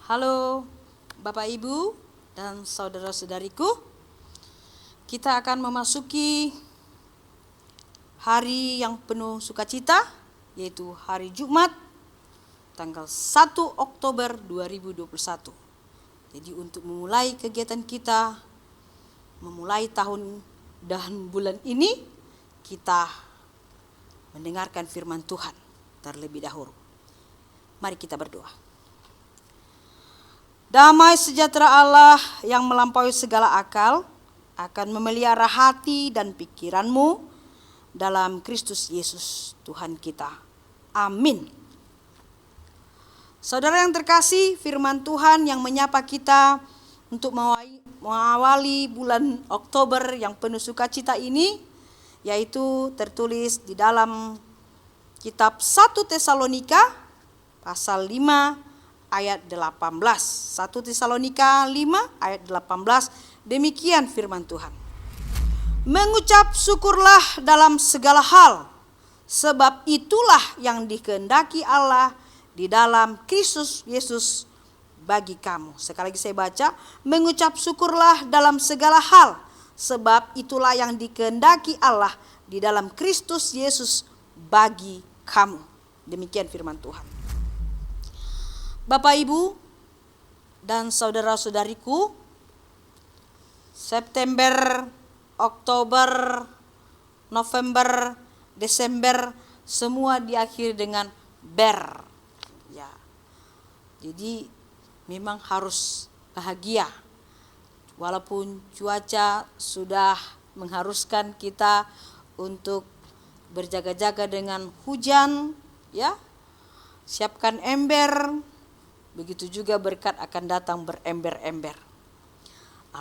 Halo Bapak Ibu dan saudara-saudariku. Kita akan memasuki hari yang penuh sukacita, yaitu hari Jumat tanggal 1 Oktober 2021. Jadi untuk memulai kegiatan kita, memulai tahun dan bulan ini, kita mendengarkan firman Tuhan terlebih dahulu. Mari kita berdoa. Damai sejahtera Allah yang melampaui segala akal akan memelihara hati dan pikiranmu dalam Kristus Yesus Tuhan kita. Amin. Saudara yang terkasih, firman Tuhan yang menyapa kita untuk mengawali bulan Oktober yang penuh sukacita ini, yaitu tertulis di dalam kitab 1 Tesalonika pasal 5 ayat 18. 1 Tesalonika 5 ayat 18. Demikian firman Tuhan. Mengucap syukurlah dalam segala hal, sebab itulah yang dikehendaki Allah di dalam Kristus Yesus bagi kamu. Sekali lagi saya baca, mengucap syukurlah dalam segala hal, sebab itulah yang dikehendaki Allah di dalam Kristus Yesus bagi kamu. Demikian firman Tuhan. Bapak Ibu dan saudara-saudariku, September, Oktober, November, Desember semua diakhiri dengan ber. Ya. Jadi memang harus bahagia. Walaupun cuaca sudah mengharuskan kita untuk berjaga-jaga dengan hujan, ya. Siapkan ember. Begitu juga berkat akan datang berember-ember.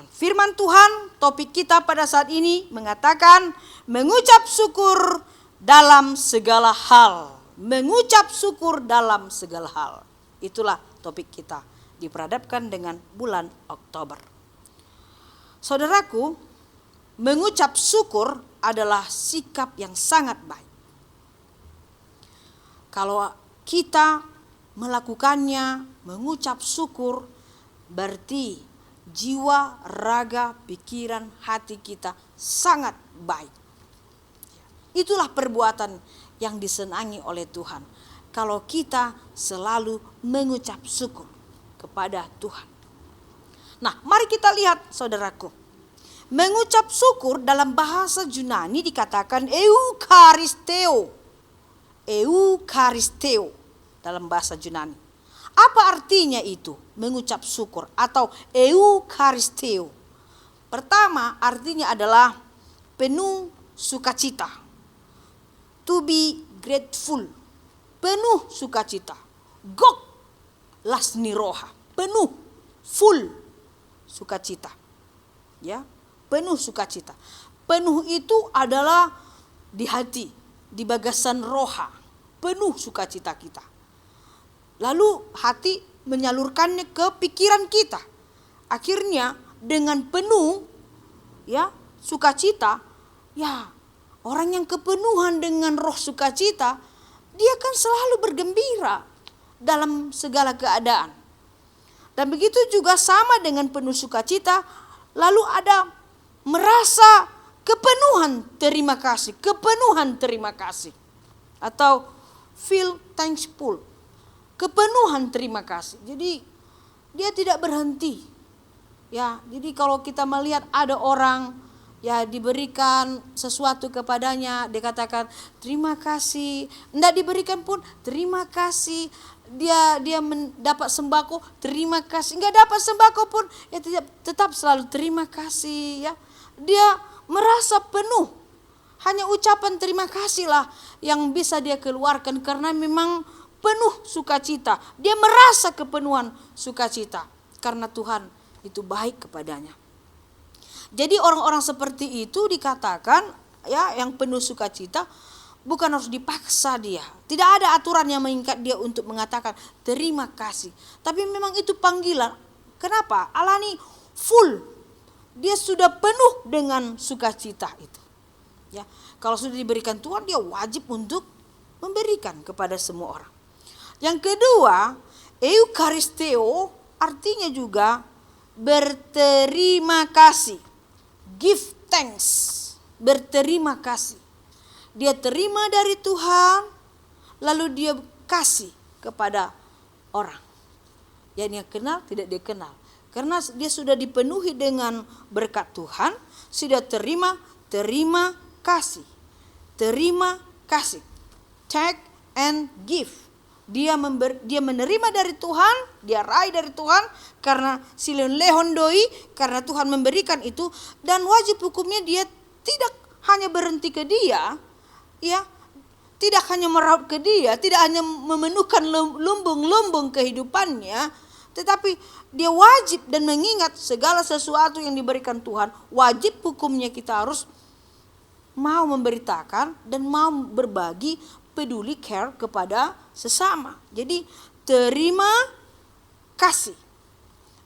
Firman Tuhan, topik kita pada saat ini mengatakan mengucap syukur dalam segala hal. Mengucap syukur dalam segala hal. Itulah topik kita diperhadapkan dengan bulan Oktober. Saudaraku, mengucap syukur adalah sikap yang sangat baik. Kalau kita melakukannya, mengucap syukur, berarti jiwa, raga, pikiran, hati kita sangat baik. Itulah perbuatan yang disenangi oleh Tuhan. Kalau kita selalu mengucap syukur kepada Tuhan. Nah, mari kita lihat saudaraku. Mengucap syukur dalam bahasa Yunani dikatakan eukaristeo. Eukaristeo. Dalam bahasa Yunani. Apa artinya itu? Mengucap syukur atau eukaristeo. Pertama, artinya adalah penuh sukacita. To be grateful. Penuh sukacita. Gok lasniroha. Penuh, full sukacita. Ya, penuh sukacita. Penuh itu adalah di hati, di bagasan roha. Penuh sukacita kita. Lalu hati menyalurkannya ke pikiran kita. Akhirnya dengan penuh ya sukacita, ya orang yang kepenuhan dengan roh sukacita, dia kan selalu bergembira dalam segala keadaan. Dan begitu juga sama dengan penuh sukacita, lalu ada merasa kepenuhan terima kasih, kepenuhan terima kasih. Atau feel thankful. Kepenuhan terima kasih. Jadi dia tidak berhenti. Ya, jadi kalau kita melihat ada orang ya diberikan sesuatu kepadanya, dikatakan terima kasih. Tidak diberikan pun terima kasih. Dia mendapat sembako, terima kasih. Enggak dapat sembako pun ya tetap selalu terima kasih ya. Dia merasa penuh. Hanya ucapan terima kasihlah yang bisa dia keluarkan karena memang penuh sukacita. Dia merasa kepenuhan sukacita karena Tuhan itu baik kepadanya. Jadi orang-orang seperti itu dikatakan ya yang penuh sukacita bukan harus dipaksa dia. Tidak ada aturan yang mengikat dia untuk mengatakan terima kasih. Tapi memang itu panggilan. Kenapa? Allah ini full. Dia sudah penuh dengan sukacita itu. Ya, kalau sudah diberikan Tuhan, dia wajib untuk memberikan kepada semua orang. Yang kedua, eukaristeo artinya juga berterima kasih. Give thanks, berterima kasih. Dia terima dari Tuhan, lalu dia kasih kepada orang. Yang dia kenal, tidak dia kenal. Karena dia sudah dipenuhi dengan berkat Tuhan, sudah terima kasih. Terima kasih. Take and give. Dia menerima dari Tuhan, dia raih dari Tuhan karena silon lehondoi, karena Tuhan memberikan itu, dan wajib hukumnya dia tidak hanya berhenti ke dia, ya, tidak hanya meraup ke dia, tidak hanya memenuhkan lumbung-lumbung kehidupannya, tetapi dia wajib dan mengingat segala sesuatu yang diberikan Tuhan. Wajib hukumnya kita harus mau memberitakan dan mau berbagi, peduli, care kepada sesama. Jadi terima kasih.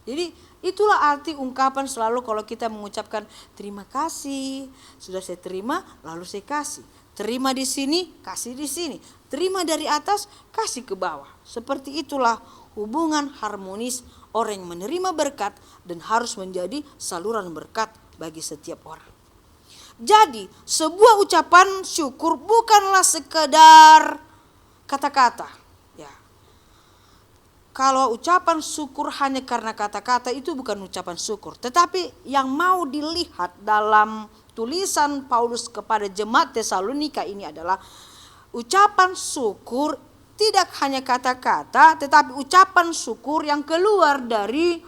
Jadi itulah arti ungkapan selalu kalau kita mengucapkan terima kasih. Sudah saya terima, lalu saya kasih. Terima di sini, kasih di sini. Terima dari atas, kasih ke bawah. Seperti itulah hubungan harmonis orang yang menerima berkat dan harus menjadi saluran berkat bagi setiap orang. Jadi sebuah ucapan syukur bukanlah sekedar kata-kata. Ya. Kalau ucapan syukur hanya karena kata-kata itu bukan ucapan syukur. Tetapi yang mau dilihat dalam tulisan Paulus kepada jemaat Tesalonika ini adalah ucapan syukur tidak hanya kata-kata, tetapi ucapan syukur yang keluar dari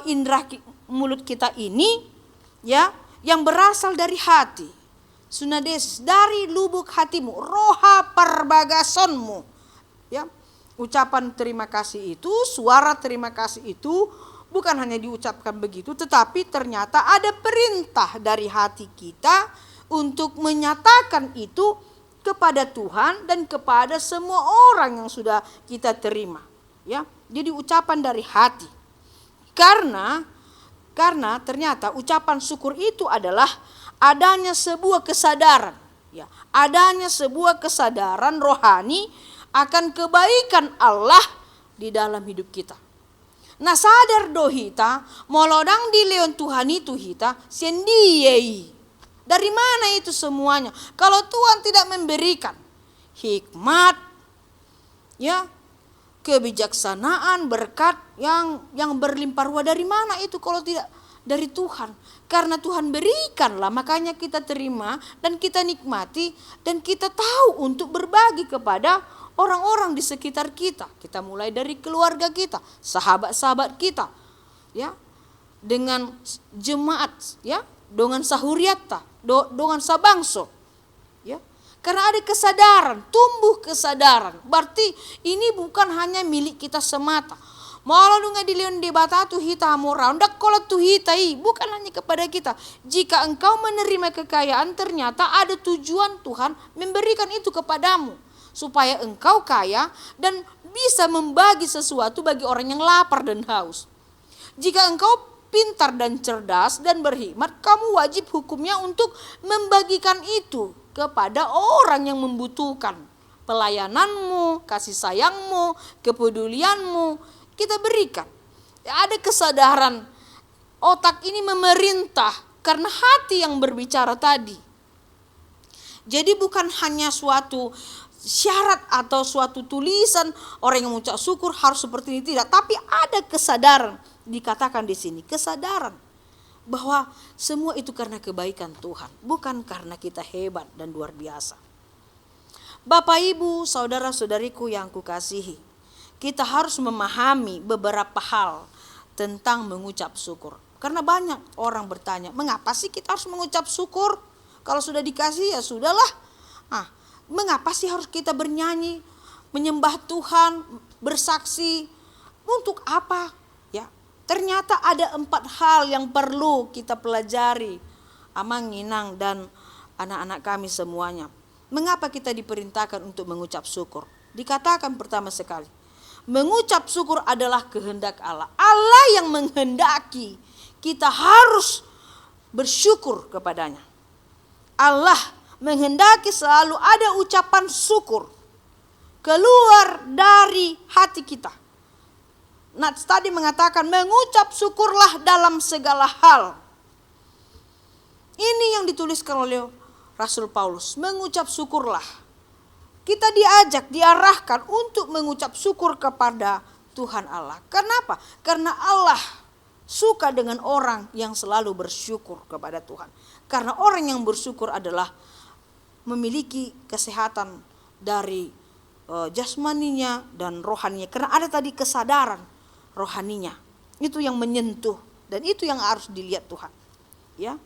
indera mulut kita ini, ya, yang berasal dari hati. Sunades, dari lubuk hatimu, roha perbagasonmu. Ya, ucapan terima kasih itu, suara terima kasih itu bukan hanya diucapkan begitu, tetapi ternyata ada perintah dari hati kita untuk menyatakan itu kepada Tuhan dan kepada semua orang yang sudah kita terima. Ya, jadi ucapan dari hati. Karena ternyata ucapan syukur itu adalah adanya sebuah kesadaran, ya, adanya sebuah kesadaran rohani akan kebaikan Allah di dalam hidup kita. Nah, sadar dohita molodang di leon Tuhan itu hita sendiri. Dari mana itu semuanya? Kalau Tuhan tidak memberikan hikmat, ya, kebijaksanaan, berkat yang berlimpah ruah, dari mana itu kalau tidak dari Tuhan? Karena Tuhan berikanlah, makanya kita terima dan kita nikmati dan kita tahu untuk berbagi kepada orang-orang di sekitar kita. Kita mulai dari keluarga kita, sahabat-sahabat kita, ya, dengan jemaat, ya, dengan sahuriata, dengan sabangso, ya. Karena ada kesadaran, tumbuh kesadaran. Berarti ini bukan hanya milik kita semata. Malah dunga diliun di batatu hita murah. Ndak kalau tu hitai bukan hanya kepada kita. Jika engkau menerima kekayaan, ternyata ada tujuan Tuhan memberikan itu kepadamu supaya engkau kaya dan bisa membagi sesuatu bagi orang yang lapar dan haus. Jika engkau pintar dan cerdas dan berhikmat, kamu wajib hukumnya untuk membagikan itu kepada orang yang membutuhkan. Pelayananmu, kasih sayangmu, kepedulianmu, kita berikan. Ada kesadaran, otak ini memerintah karena hati yang berbicara tadi. Jadi bukan hanya suatu syarat atau suatu tulisan orang yang mengucap syukur harus seperti ini, tidak. Tapi ada kesadaran, dikatakan di sini, kesadaran bahwa semua itu karena kebaikan Tuhan, bukan karena kita hebat dan luar biasa. Bapak, Ibu, saudara-saudariku yang kukasihi, kita harus memahami beberapa hal tentang mengucap syukur. Karena banyak orang bertanya, mengapa sih kita harus mengucap syukur? Kalau sudah dikasih ya sudahlah. Mengapa sih harus kita bernyanyi, menyembah Tuhan, bersaksi? Untuk apa? Ya, ternyata ada 4 hal yang perlu kita pelajari, Amang, Inang, dan anak-anak kami semuanya. Mengapa kita diperintahkan untuk mengucap syukur? Dikatakan pertama sekali, mengucap syukur adalah kehendak Allah. Allah yang menghendaki kita harus bersyukur kepadanya. Allah menghendaki selalu ada ucapan syukur keluar dari hati kita. Nats tadi mengatakan mengucap syukurlah dalam segala hal. Ini yang dituliskan oleh Rasul Paulus, mengucap syukurlah. Kita diajak, diarahkan untuk mengucap syukur kepada Tuhan Allah. Kenapa? Karena Allah suka dengan orang yang selalu bersyukur kepada Tuhan. Karena orang yang bersyukur adalah memiliki kesehatan dari jasmaninya dan rohaninya. Karena ada tadi kesadaran rohaninya. Itu yang menyentuh dan itu yang harus dilihat Tuhan. Ya.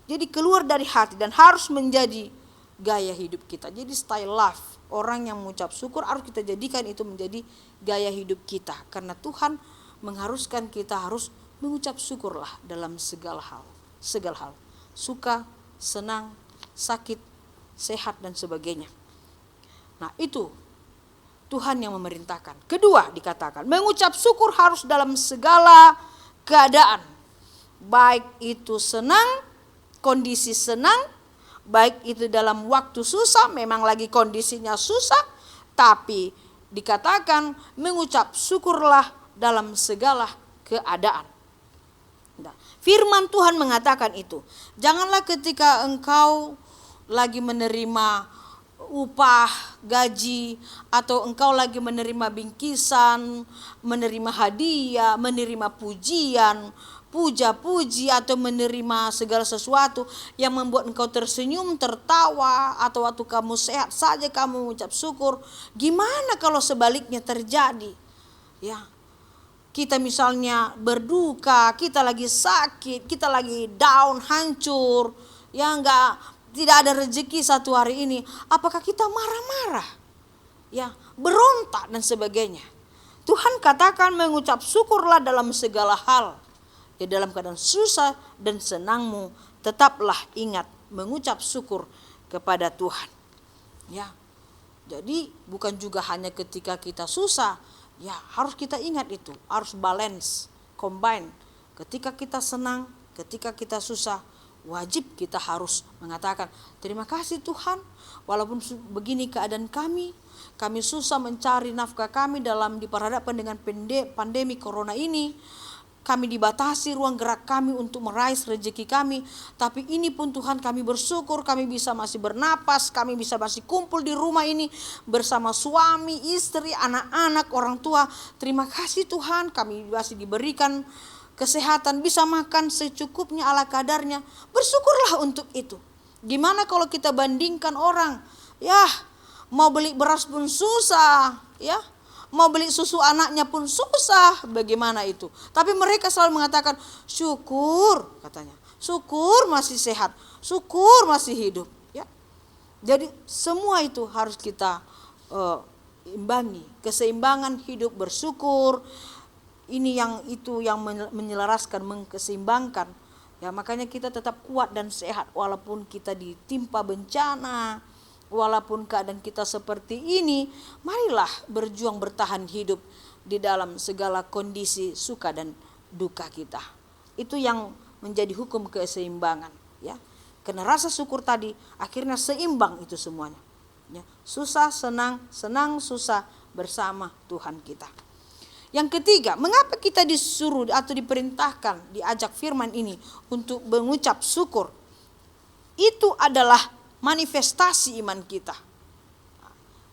Jadi keluar dari hati dan harus menjadi gaya hidup kita. Jadi style life. Orang yang mengucap syukur harus kita jadikan itu menjadi gaya hidup kita. Karena Tuhan mengharuskan kita harus mengucap syukurlah dalam segala hal. Segala hal. Suka, senang, sakit, sehat dan sebagainya. Nah itu Tuhan yang memerintahkan. Kedua dikatakan, mengucap syukur harus dalam segala keadaan. Baik itu senang, kondisi senang, baik itu dalam waktu susah, memang lagi kondisinya susah, tapi dikatakan mengucap syukurlah dalam segala keadaan. Nah, firman Tuhan mengatakan itu. Janganlah ketika engkau lagi menerima upah, gaji, atau engkau lagi menerima bingkisan, menerima hadiah, menerima pujian, puja-puji atau menerima segala sesuatu yang membuat engkau tersenyum, tertawa, atau waktu kamu sehat saja kamu mengucap syukur. Gimana kalau sebaliknya terjadi? Ya, kita misalnya berduka, kita lagi sakit, kita lagi down, hancur, ya tidak ada rezeki satu hari ini. Apakah kita marah-marah? Ya, berontak dan sebagainya. Tuhan katakan mengucap syukurlah dalam segala hal. Ya, dalam keadaan susah dan senangmu, tetaplah ingat mengucap syukur kepada Tuhan. Ya, jadi bukan juga hanya ketika kita susah, ya harus kita ingat itu, harus balance, combine. Ketika kita senang, ketika kita susah, wajib kita harus mengatakan terima kasih Tuhan, walaupun begini keadaan kami susah mencari nafkah kami dalam diperhadapkan dengan pandemi corona ini. Kami dibatasi ruang gerak kami untuk meraih rezeki kami. Tapi ini pun Tuhan kami bersyukur kami bisa masih bernapas. Kami bisa masih kumpul di rumah ini bersama suami, istri, anak-anak, orang tua. Terima kasih Tuhan kami masih diberikan kesehatan. Bisa makan secukupnya ala kadarnya. Bersyukurlah untuk itu. Gimana kalau kita bandingkan orang. Ya mau beli beras pun susah. Ya. Mau beli susu anaknya pun susah, bagaimana itu? Tapi mereka selalu mengatakan syukur, katanya. Syukur masih sehat, syukur masih hidup. Ya, jadi semua itu harus kita imbangi. Keseimbangan hidup bersyukur, ini yang itu yang menyelaraskan, mengkeseimbangkan. Ya, makanya kita tetap kuat dan sehat walaupun kita ditimpa bencana. Walaupun keadaan kita seperti ini, marilah berjuang bertahan hidup di dalam segala kondisi suka dan duka kita. Itu yang menjadi hukum keseimbangan, ya. Karena rasa syukur tadi akhirnya seimbang itu semuanya. Ya. Susah, senang, senang, susah bersama Tuhan kita. Yang ketiga, mengapa kita disuruh atau diperintahkan, diajak firman ini untuk mengucap syukur? Itu adalah manifestasi iman kita.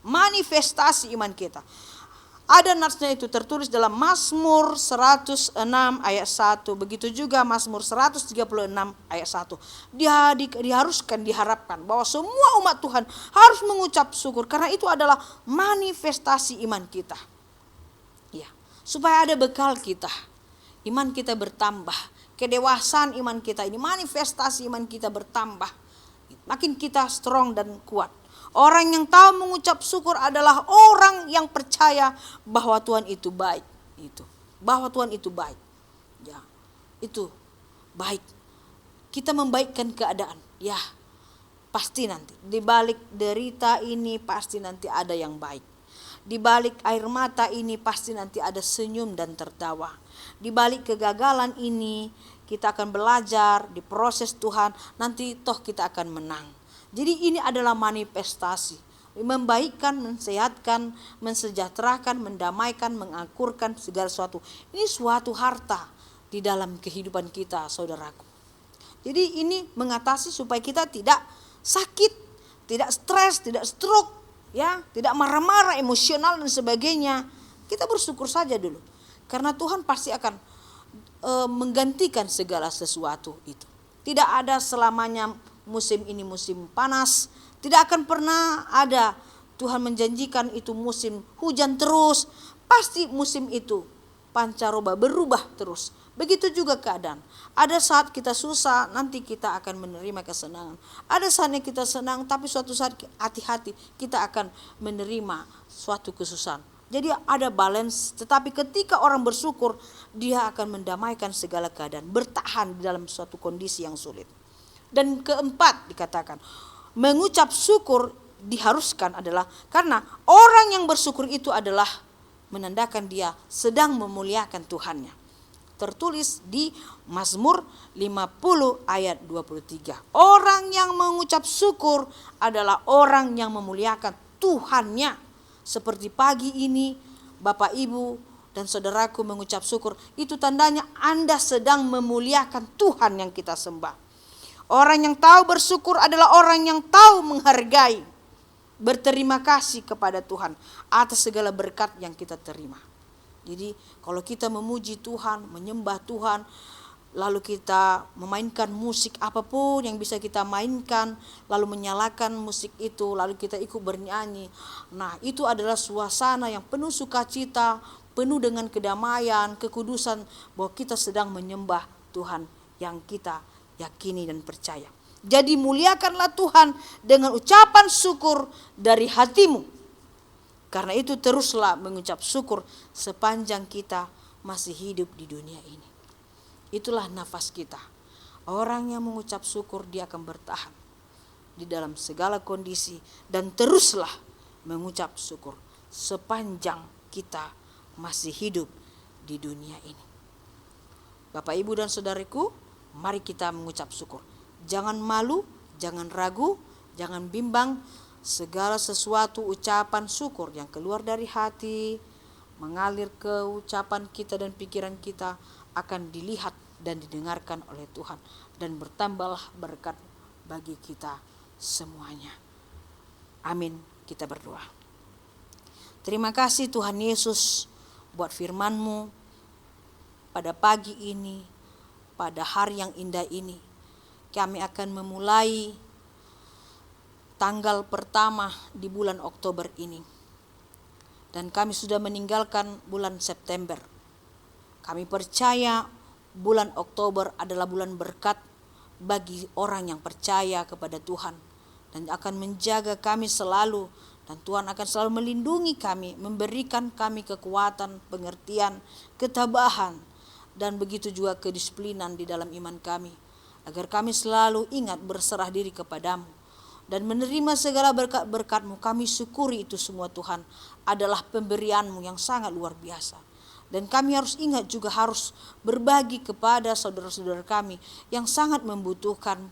Manifestasi iman kita. Ada natsnya itu tertulis dalam Mazmur 106 ayat 1. Begitu juga Mazmur 136 ayat 1. Diharapkan bahwa semua umat Tuhan harus mengucap syukur. Karena itu adalah manifestasi iman kita. Ya, supaya ada bekal kita. Iman kita bertambah. Kedewasaan iman kita ini, manifestasi iman kita bertambah. Makin kita strong dan kuat. Orang yang tahu mengucap syukur adalah orang yang percaya bahwa Tuhan itu baik. Bahwa Tuhan itu baik. Ya, itu baik. Kita membaikkan keadaan. Ya, pasti nanti di balik derita ini pasti nanti ada yang baik. Di balik air mata ini pasti nanti ada senyum dan tertawa. Di balik kegagalan ini kita akan belajar di proses Tuhan, nanti toh kita akan menang. Jadi ini adalah manifestasi membaikkan, mensehatkan, mensejahterakan, mendamaikan, mengakurkan segala sesuatu. Ini suatu harta di dalam kehidupan kita, saudaraku. Jadi ini mengatasi supaya kita tidak sakit, tidak stres, tidak stroke, ya, tidak marah-marah, emosional dan sebagainya. Kita bersyukur saja dulu, karena Tuhan pasti akan menggantikan segala sesuatu itu. Tidak ada selamanya musim ini musim panas, tidak akan pernah ada Tuhan menjanjikan itu musim hujan terus. Pasti musim itu pancaroba, berubah terus. Begitu juga keadaan. Ada saat kita susah, nanti kita akan menerima kesenangan. Ada saatnya kita senang, tapi suatu saat hati-hati kita akan menerima suatu kesusahan. Jadi ada balance, tetapi ketika orang bersyukur, dia akan mendamaikan segala keadaan, bertahan di dalam suatu kondisi yang sulit. Dan keempat dikatakan, mengucap syukur diharuskan adalah karena orang yang bersyukur itu adalah menandakan dia sedang memuliakan Tuhannya. Tertulis di Mazmur 50 ayat 23. Orang yang mengucap syukur adalah orang yang memuliakan Tuhannya. Seperti pagi ini Bapak Ibu dan saudaraku mengucap syukur, itu tandanya Anda sedang memuliakan Tuhan yang kita sembah. Orang yang tahu bersyukur adalah orang yang tahu menghargai, berterima kasih kepada Tuhan atas segala berkat yang kita terima. Jadi kalau kita memuji Tuhan, menyembah Tuhan, lalu kita memainkan musik apapun yang bisa kita mainkan, lalu menyalakan musik itu, lalu kita ikut bernyanyi. Nah, itu adalah suasana yang penuh sukacita, penuh dengan kedamaian, kekudusan, bahwa kita sedang menyembah Tuhan yang kita yakini dan percaya. Jadi muliakanlah Tuhan dengan ucapan syukur dari hatimu. Karena itu teruslah mengucap syukur sepanjang kita masih hidup di dunia ini. Itulah nafas kita. Orang yang mengucap syukur dia akan bertahan di dalam segala kondisi dan teruslah mengucap syukur sepanjang kita masih hidup di dunia ini. Bapak, Ibu dan saudariku, mari kita mengucap syukur. Jangan malu, jangan ragu, jangan bimbang. Segala sesuatu ucapan syukur yang keluar dari hati, mengalir ke ucapan kita dan pikiran kita akan dilihat dan didengarkan oleh Tuhan, dan bertambahlah berkat bagi kita semuanya. Amin. Kita berdoa. Terima kasih Tuhan Yesus buat firman-Mu pada pagi ini, pada hari yang indah ini. Kami akan memulai tanggal pertama di bulan Oktober ini, dan kami sudah meninggalkan bulan September. Kami percaya bulan Oktober adalah bulan berkat bagi orang yang percaya kepada Tuhan, dan akan menjaga kami selalu, dan Tuhan akan selalu melindungi kami, memberikan kami kekuatan, pengertian, ketabahan, dan begitu juga kedisiplinan di dalam iman kami, agar kami selalu ingat berserah diri kepadamu dan menerima segala berkat-berkat-Mu. Kami syukuri itu semua Tuhan adalah pemberian-Mu yang sangat luar biasa. Dan kami harus ingat juga harus berbagi kepada saudara-saudara kami yang sangat membutuhkan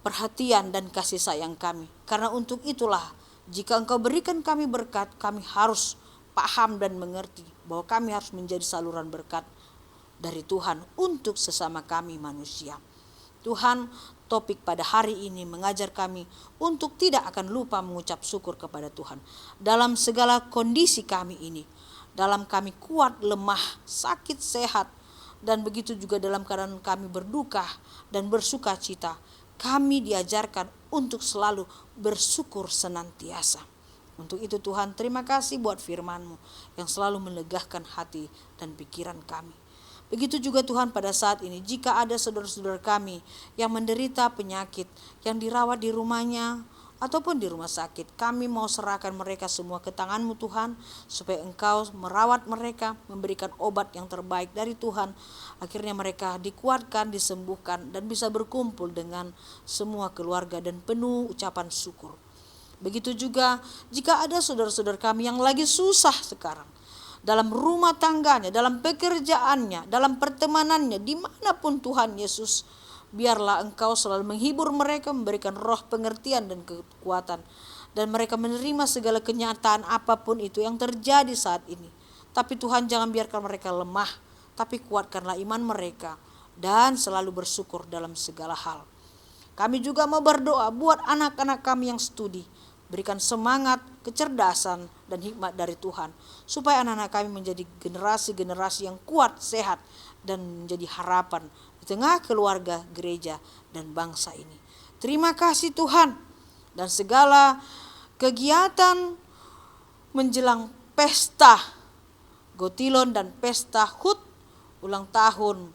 perhatian dan kasih sayang kami. Karena untuk itulah jika Engkau berikan kami berkat, kami harus paham dan mengerti bahwa kami harus menjadi saluran berkat dari Tuhan untuk sesama kami manusia. Tuhan, topik pada hari ini mengajar kami untuk tidak akan lupa mengucap syukur kepada Tuhan dalam segala kondisi kami ini. Dalam kami kuat, lemah, sakit, sehat, dan begitu juga dalam keadaan kami berduka dan bersuka cita, kami diajarkan untuk selalu bersyukur senantiasa. Untuk itu Tuhan, terima kasih buat firman-Mu yang selalu melegakan hati dan pikiran kami. Begitu juga Tuhan pada saat ini, jika ada saudara-saudara kami yang menderita penyakit, yang dirawat di rumahnya, ataupun di rumah sakit, kami mau serahkan mereka semua ke tangan-Mu Tuhan, supaya Engkau merawat mereka, memberikan obat yang terbaik dari Tuhan, akhirnya mereka dikuatkan, disembuhkan, dan bisa berkumpul dengan semua keluarga dan penuh ucapan syukur. Begitu juga jika ada saudara-saudara kami yang lagi susah sekarang, dalam rumah tangganya, dalam pekerjaannya, dalam pertemanannya, dimanapun Tuhan Yesus, biarlah Engkau selalu menghibur mereka, memberikan roh pengertian dan kekuatan. dan mereka menerima segala kenyataan apapun itu yang terjadi saat ini. Tapi Tuhan, jangan biarkan mereka lemah, tapi kuatkanlah iman mereka dan selalu bersyukur dalam segala hal. Kami juga mau berdoa buat anak-anak kami yang studi. Berikan semangat, kecerdasan, dan hikmat dari Tuhan, supaya anak-anak kami menjadi generasi-generasi yang kuat, sehat, dan menjadi harapan di tengah keluarga, gereja, dan bangsa ini. Terima kasih Tuhan. Dan segala kegiatan menjelang pesta Gotilon dan pesta HUT ulang tahun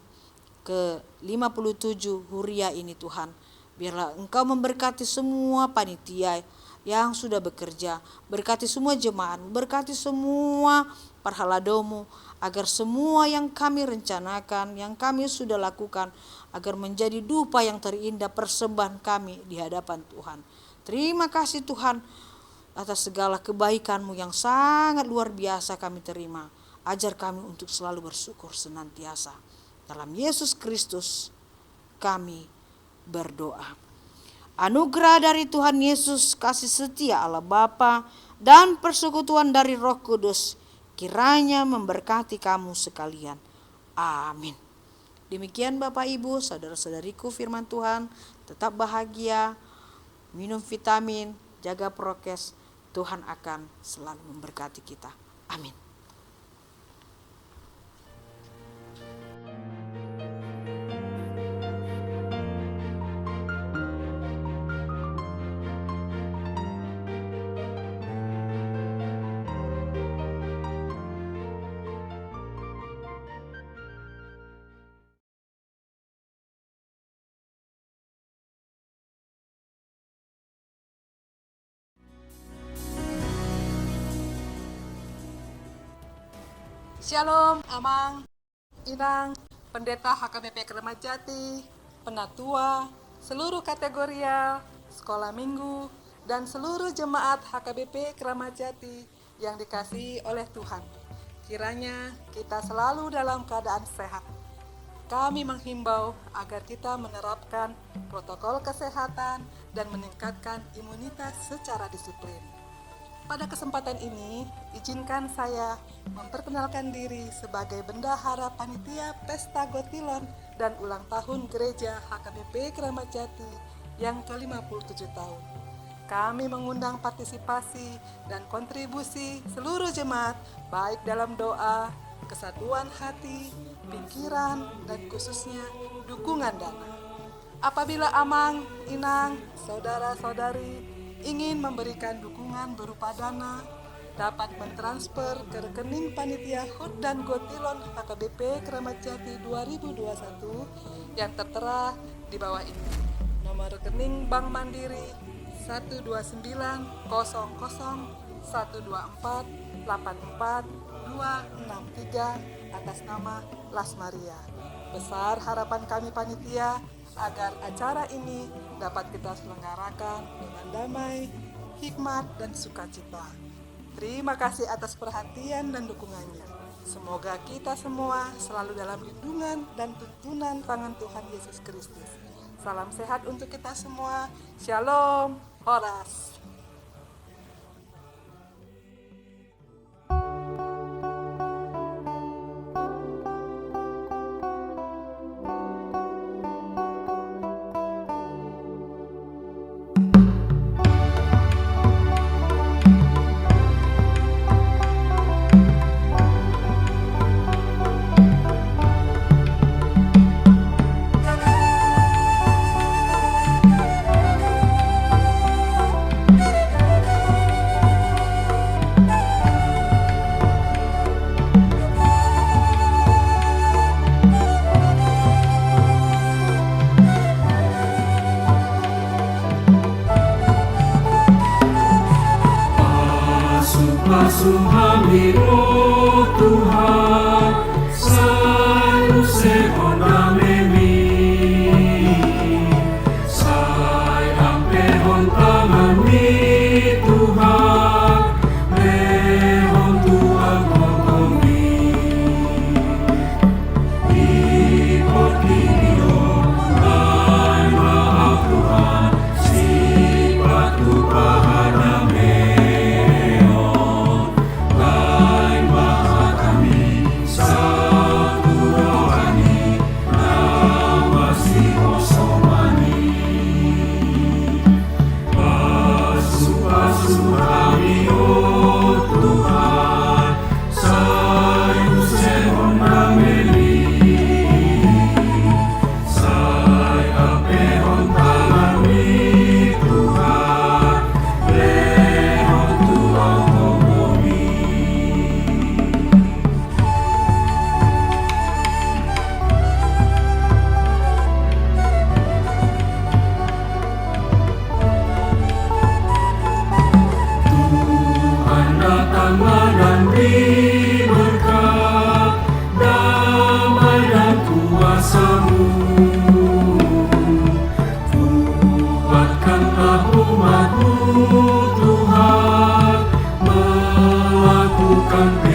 ke-57 Huria ini Tuhan, biarlah Engkau memberkati semua panitia yang sudah bekerja, berkati semua jemaat, berkati semua parhaladomu, agar semua yang kami rencanakan, yang kami sudah lakukan, agar menjadi dupa yang terindah persembahan kami di hadapan Tuhan. Terima kasih Tuhan atas segala kebaikan-Mu yang sangat luar biasa kami terima. Ajar kami untuk selalu bersyukur senantiasa. Dalam Yesus Kristus kami berdoa. Anugerah dari Tuhan Yesus, kasih setia Allah Bapa, dan persekutuan dari Roh Kudus kiranya memberkati kamu sekalian. Amin. Demikian Bapak Ibu, saudara-saudariku, firman Tuhan. Tetap bahagia, minum vitamin, jaga prokes. Tuhan akan selalu memberkati kita. Amin. Shalom, Amang, Inang, Pendeta HKBP Kramat Jati, Penatua, seluruh kategoria, sekolah minggu, dan seluruh jemaat HKBP Kramat Jati yang dikasihi oleh Tuhan. Kiranya kita selalu dalam keadaan sehat. Kami menghimbau agar kita menerapkan protokol kesehatan dan meningkatkan imunitas secara disiplin. Pada kesempatan ini, izinkan saya memperkenalkan diri sebagai Bendahara Panitia Pesta Gotilon dan Ulang Tahun Gereja HKBP Kramat Jati yang ke-57 tahun. Kami mengundang partisipasi dan kontribusi seluruh jemaat, baik dalam doa, kesatuan hati, pikiran, dan khususnya dukungan dana. Apabila Amang, Inang, saudara-saudari ingin memberikan dukungan berupa dana, dapat mentransfer ke rekening Panitia HUT dan Gotilon HKBP Kramat Jati 2021 yang tertera di bawah ini. Nomor rekening Bank Mandiri 129-00124-84-263 atas nama Las Maria. Besar harapan kami panitia agar acara ini dapat kita selenggarakan dengan damai, hikmat, dan sukacita. Terima kasih atas perhatian dan dukungannya. Semoga kita semua selalu dalam lindungan dan tuntunan tangan Tuhan Yesus Kristus. Salam sehat untuk kita semua. Shalom, Horas. Basuh kami, oh Tuhan, selalu sehoda memi. Sayang pehon tangan-Ni Tuhan, pehon Tuhan kokomi. Ikut video dan maaf Tuhan, sifat Tuhan Tuhan